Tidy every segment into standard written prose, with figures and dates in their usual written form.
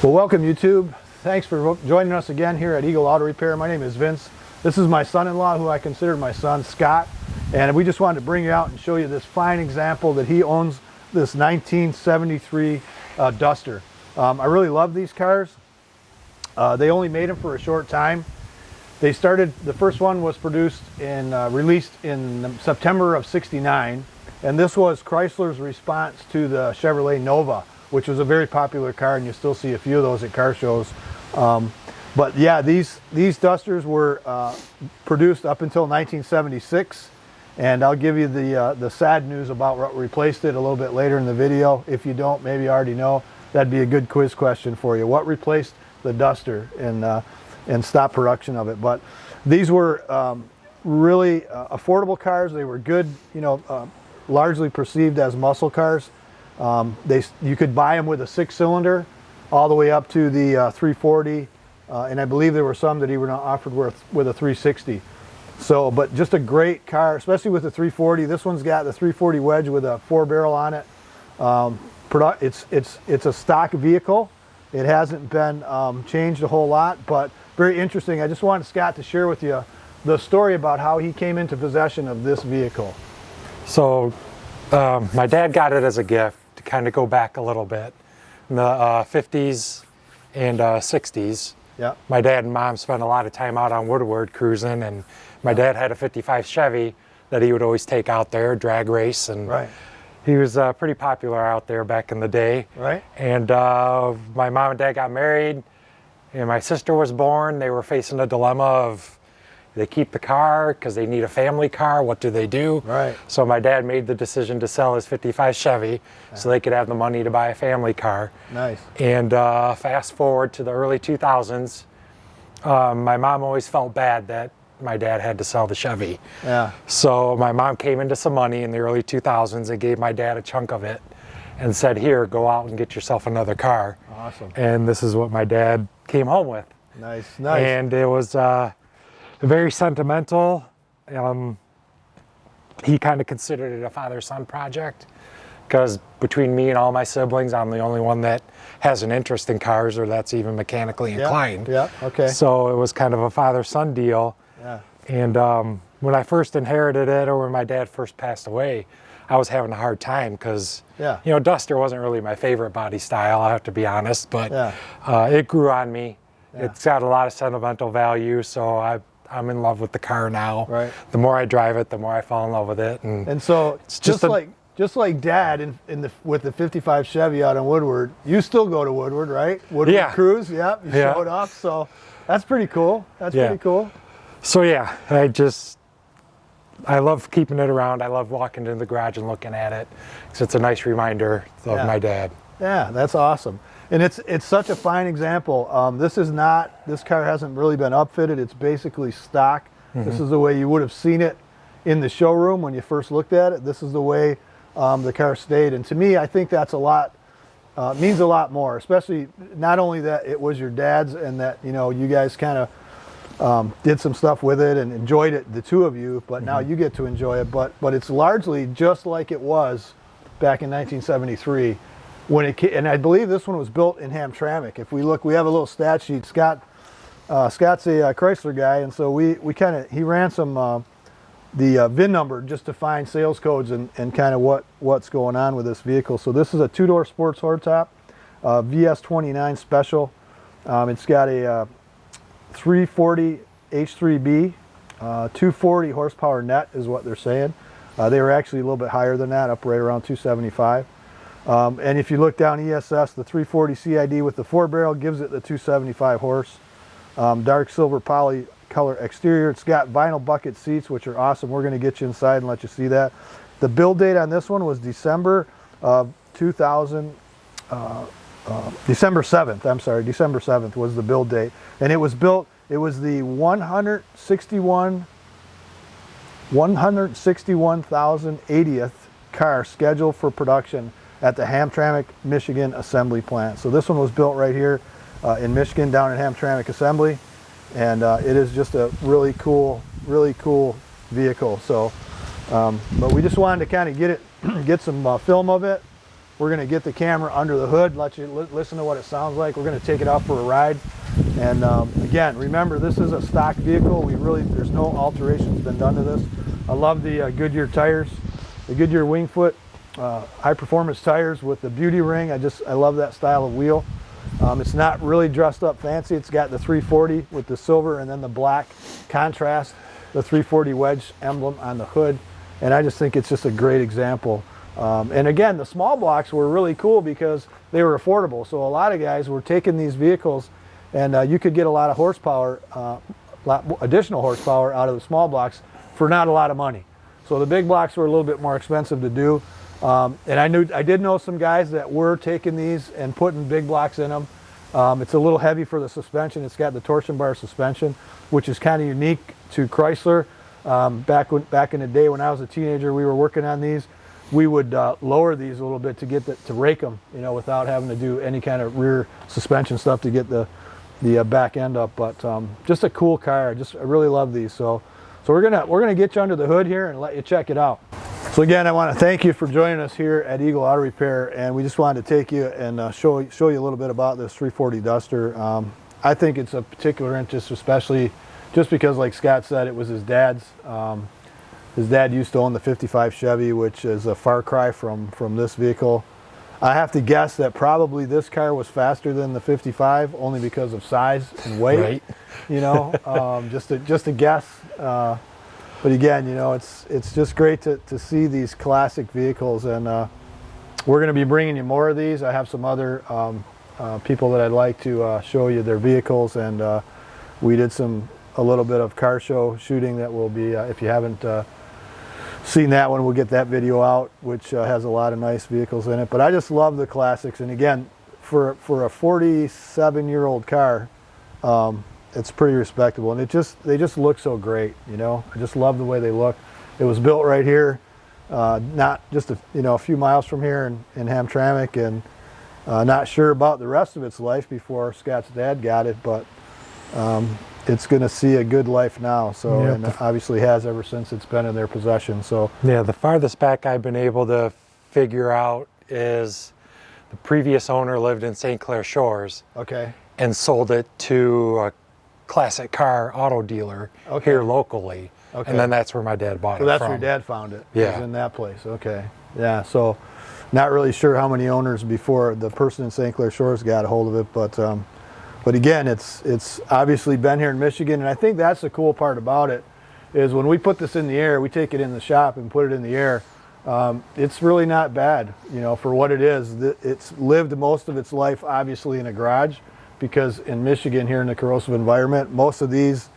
Well, welcome YouTube. Thanks for joining us again here at Eagle Auto Repair. My name is Vince. This is my son-in-law, who I consider my son, Scott. And we just wanted to bring you out and show you this fine example that he owns, this 1973 Duster. I really love these cars. They only made them for a short time. They started, the first one was produced and released in September of '69. And this was Chrysler's response to the Chevrolet Nova, which was a very popular car, and you still see a few of those at car shows. But yeah, these Dusters were produced up until 1976, and I'll give you the sad news about what replaced it a little bit later in the video. If you don't, maybe you already know, that'd be a good quiz question for you. What replaced the Duster and stopped production of it? But these were really affordable cars. They were good, largely perceived as muscle cars. You could buy them with a 6-cylinder all the way up to the 340, and I believe there were some that even offered with a 360. So, but just a great car, especially with the 340. This one's got the 340 wedge with a 4-barrel on it. It's a stock vehicle. It hasn't been changed a whole lot, but very interesting. I just wanted Scott to share with you the story about how he came into possession of this vehicle. So my dad got it as a gift, to kind of go back a little bit. In the 50s and 60s, yeah. My dad and mom spent a lot of time out on Woodward cruising, and my dad had a '55 Chevy that he would always take out there, drag race, and right. He was pretty popular out there back in the day. Right. And my mom and dad got married, and my sister was born. They were facing a dilemma of, they keep the car because they need a family car. What do they do? Right. So my dad made the decision to sell his '55 Chevy so they could have the money to buy a family car. Nice. And fast forward to the early 2000s, my mom always felt bad that my dad had to sell the Chevy. Yeah. So my mom came into some money in the early 2000s and gave my dad a chunk of it and said, here, go out and get yourself another car. Awesome. And this is what my dad came home with. Nice, nice. And it was very sentimental. He kind of considered it a father-son project, because between me and all my siblings, I'm the only one that has an interest in cars or that's even mechanically inclined. Yeah, okay. So it was kind of a father-son deal. Yeah. And when I first inherited it, or when my dad first passed away, I was having a hard time because, Duster wasn't really my favorite body style, I have to be honest, but it grew on me. Yeah. It's got a lot of sentimental value, so I'm in love with the car now. Right. The more I drive it, the more I fall in love with it. And so it's just like Dad with the '55 Chevy out on Woodward, you still go to Woodward, right? Woodward Cruise, you showed up. So that's pretty cool. That's pretty cool. So yeah, I love keeping it around. I love walking into the garage and looking at it, because it's a nice reminder of my dad. Yeah, that's awesome. And it's such a fine example. This car hasn't really been upfitted. It's basically stock. Mm-hmm. This is the way you would have seen it in the showroom when you first looked at it. This is the way the car stayed. And to me, I think that's means a lot more, especially not only that it was your dad's and that, you guys kind of did some stuff with it and enjoyed it, the two of you, but now you get to enjoy it. But it's largely just like it was back in 1973. And I believe this one was built in Hamtramck. If we look, we have a little stat sheet. Scott's a Chrysler guy, and so he ran some the VIN number just to find sales codes and kind of what's going on with this vehicle. So this is a 2-door sports hardtop, VS29 special. It's got a 340 H3B, 240 horsepower net is what they're saying. They were actually a little bit higher than that, up right around 275. And if you look down ESS, the 340 CID with the 4-barrel gives it the 275 horse. Dark silver poly color exterior. It's got vinyl bucket seats, which are awesome. We're going to get you inside and let you see that. The build date on this one was December 2000. December 7th, I'm sorry, December 7th was the build date. And it was built, it was the 161,080th car scheduled for production at the Hamtramck, Michigan assembly plant. So this one was built right here in Michigan, down at Hamtramck Assembly. And it is just a really cool vehicle. So, but we just wanted to kind of get some film of it We're going to get the camera under the hood, let you listen to what it sounds like. We're going to take it out for a ride. And again, remember, this is a stock vehicle. There's no alterations been done to this. I love the Goodyear tires, the Goodyear wing foot, high performance tires with the beauty ring. I love that style of wheel. It's not really dressed up fancy. It's got the 340 with the silver and then the black contrast, the 340 wedge emblem on the hood. And I just think it's just a great example. And again, the small blocks were really cool because they were affordable. So a lot of guys were taking these vehicles, and you could get a lot of horsepower, additional horsepower out of the small blocks for not a lot of money. So the big blocks were a little bit more expensive to do. And I did know some guys that were taking these and putting big blocks in them. It's a little heavy for the suspension. It's got the torsion bar suspension, which is kind of unique to Chrysler. Back in the day when I was a teenager, we were working on these. We would lower these a little bit to rake them, without having to do any kind of rear suspension stuff to get the back end up. But just a cool car. I really love these. So we're gonna get you under the hood here and let you check it out. So again, I want to thank you for joining us here at Eagle Auto Repair, and we just wanted to take you and show you a little bit about this 340 Duster. I think it's a particular interest, especially just because, like Scott said, it was his dad's. His dad used to own the 55 Chevy, which is a far cry from this vehicle. I have to guess that probably this car was faster than the 55, only because of size and weight. Right. Just a guess. But again, it's just great to see these classic vehicles, and we're going to be bringing you more of these. I have some other people that I'd like to show you their vehicles, and we did a little bit of car show shooting that will be, if you haven't seen that one, we'll get that video out, which has a lot of nice vehicles in it. But I just love the classics, and again, for a 47-year-old car, it's pretty respectable, and they just look so great. I just love the way they look. It was built right here, not just a few miles from here in Hamtramck, and not sure about the rest of its life before Scott's dad got it, but it's going to see a good life now. So, yep. And obviously has ever since it's been in their possession. So yeah, the farthest back I've been able to figure out is the previous owner lived in St. Clair Shores. Okay. And sold it to a classic car auto dealer here locally. Okay. And then that's where my dad bought it from. So that's where your dad found it. Yeah. It was in that place. Okay. Yeah. So not really sure how many owners before the person in St. Clair Shores got a hold of it, but again, it's obviously been here in Michigan, and I think that's the cool part about it, is when we put this in the air, we take it in the shop and put it in the air. It's really not bad, for what it is. It's lived most of its life, obviously, in a garage, because in Michigan, here in the corrosive environment, most of these,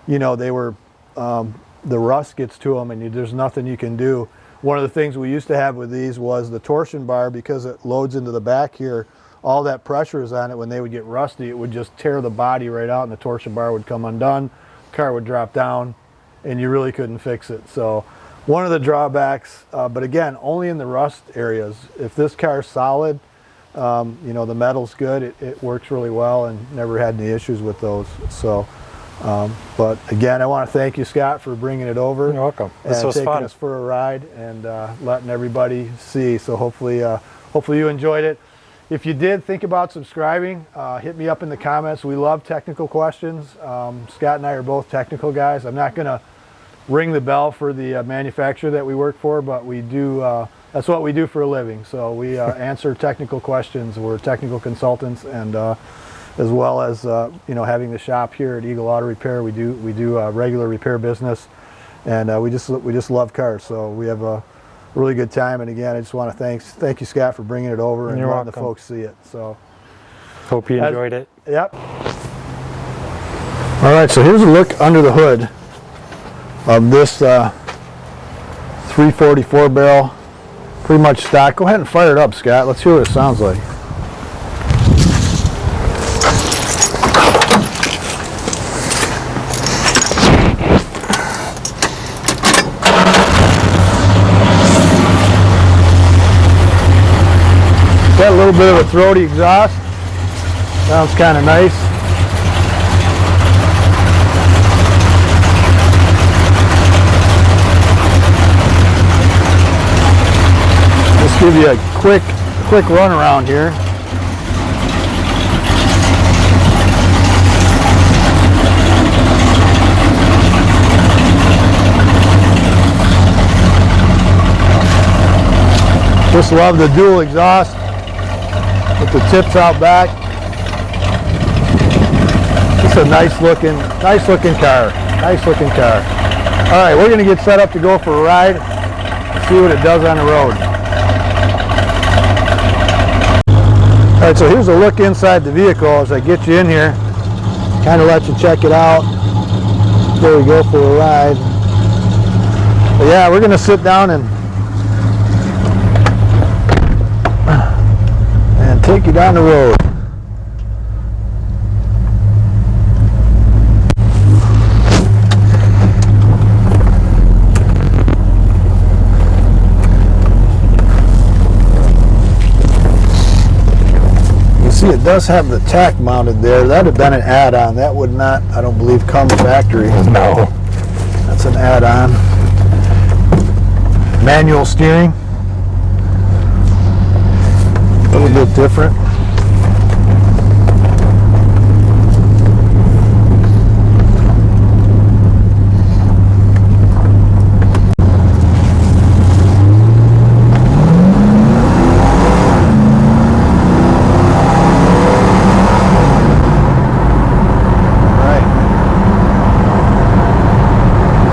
they were, the rust gets to them, and there's nothing you can do. One of the things we used to have with these was the torsion bar, because it loads into the back here. All that pressure is on it. When they would get rusty, it would just tear the body right out, and the torsion bar would come undone, car would drop down, and you really couldn't fix it. So one of the drawbacks, but again, only in the rust areas. If this car's solid, the metal's good, it works really well, and never had any issues with those. So, but again, I want to thank you, Scott, for bringing it over. You're welcome. This was taking fun. us for a ride and letting everybody see. So hopefully you enjoyed it. If you did, think about subscribing. Hit me up in the comments. We love technical questions. Scott and I are both technical guys. I'm not going to ring the bell for the manufacturer that we work for, but we do. That's what we do for a living. So we answer technical questions. We're technical consultants, and as well as having the shop here at Eagle Auto Repair, we do regular repair business, and we just love cars. So we have a really good time. And again, I just want to thank you, Scott, for bringing it over and letting the folks see it. So hope you enjoyed it. Yep. All right, so here's a look under the hood of this 344 barrel, pretty much stock. Go ahead and fire it up, Scott. Let's hear what it sounds like. Got a little bit of a throaty exhaust. Sounds kind of nice. Just give you a quick quick run around here. Just love the dual exhaust with the tips out back. It's a nice looking car. Nice looking car. All right, we're going to get set up to go for a ride. See what it does on the road. All right, so here's a look inside the vehicle as I get you in here. Kind of let you check it out. There we go for a ride. But yeah, we're going to sit down and take you down the road. You see it does have the tack mounted there. That would have been an add-on. That would not, I don't believe, come factory. No. That's an add-on. Manual steering. A little bit different.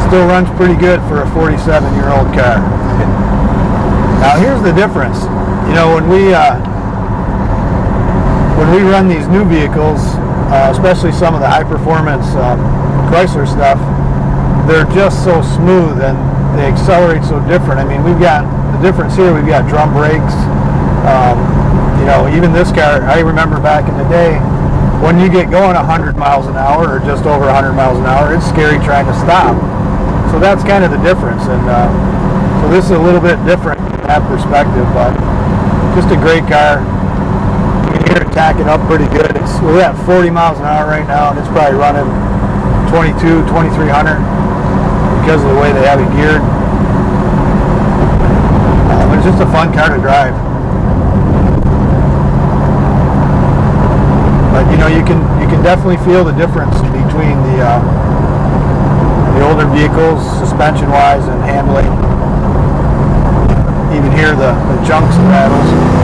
Still runs pretty good for a 47-year-old car. Now here's the difference. You know, when we run these new vehicles, especially some of the high-performance Chrysler stuff, they're just so smooth and they accelerate so different. I mean, we've got the difference here. We've got drum brakes. You know, even this car, I remember back in the day, when you get going 100 miles an hour or just over 100 miles an hour, it's scary trying to stop. So that's kind of the difference. And so this is a little bit different from that perspective, but just a great car. You can hear it tacking up pretty good. We're at 40 miles an hour right now, and it's probably running 22, 2300 because of the way they have it geared. But it's just a fun car to drive. But you know, you can definitely feel the difference between the older vehicles, suspension-wise and handling. Even hear the junks and rattles.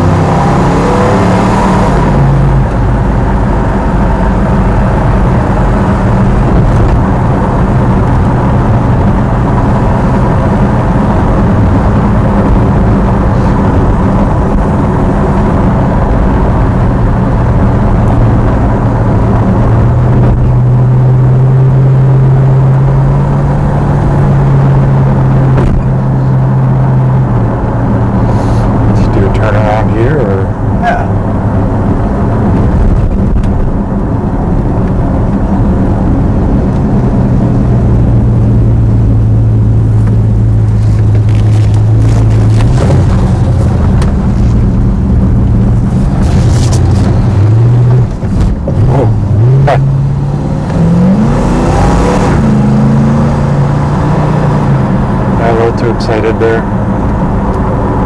Too excited there.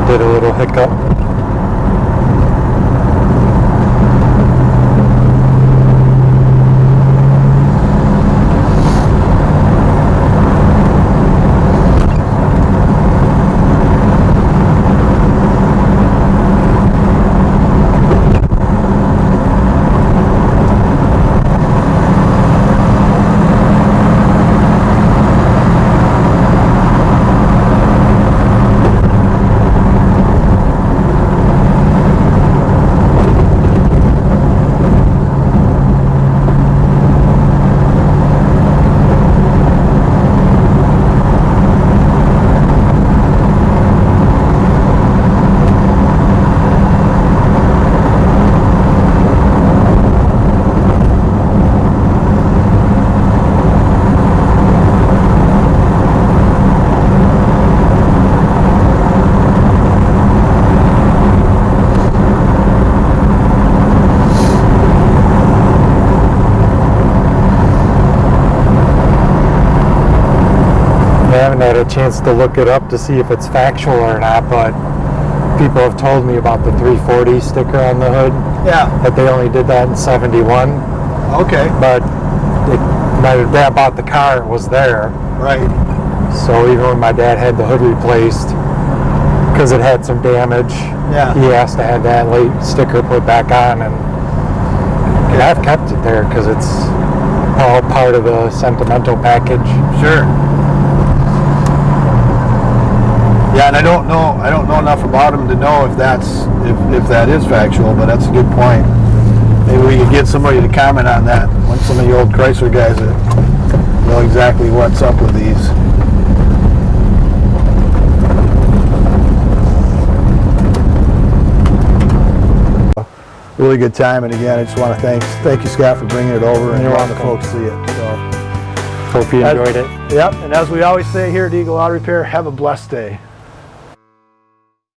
Did a little hiccup. I haven't had a chance to look it up to see if it's factual or not, but people have told me about the 340 sticker on the hood. Yeah. That they only did that in 71. Okay. But my dad bought the car, it was there. Right. So even when my dad had the hood replaced, because it had some damage, he asked to have that late sticker put back on, and I've kept it there because it's all part of the sentimental package. Sure. Yeah, and I don't know enough about them to know if that is factual, but that's a good point. Maybe we could get somebody to comment on that. When some of the old Chrysler guys that know exactly what's up with these. Really good time, and again, I just want to thank you, Scott, for bringing it over and letting the folks see it. So, hope you enjoyed it. Yep, and as we always say here at Eagle Auto Repair, have a blessed day.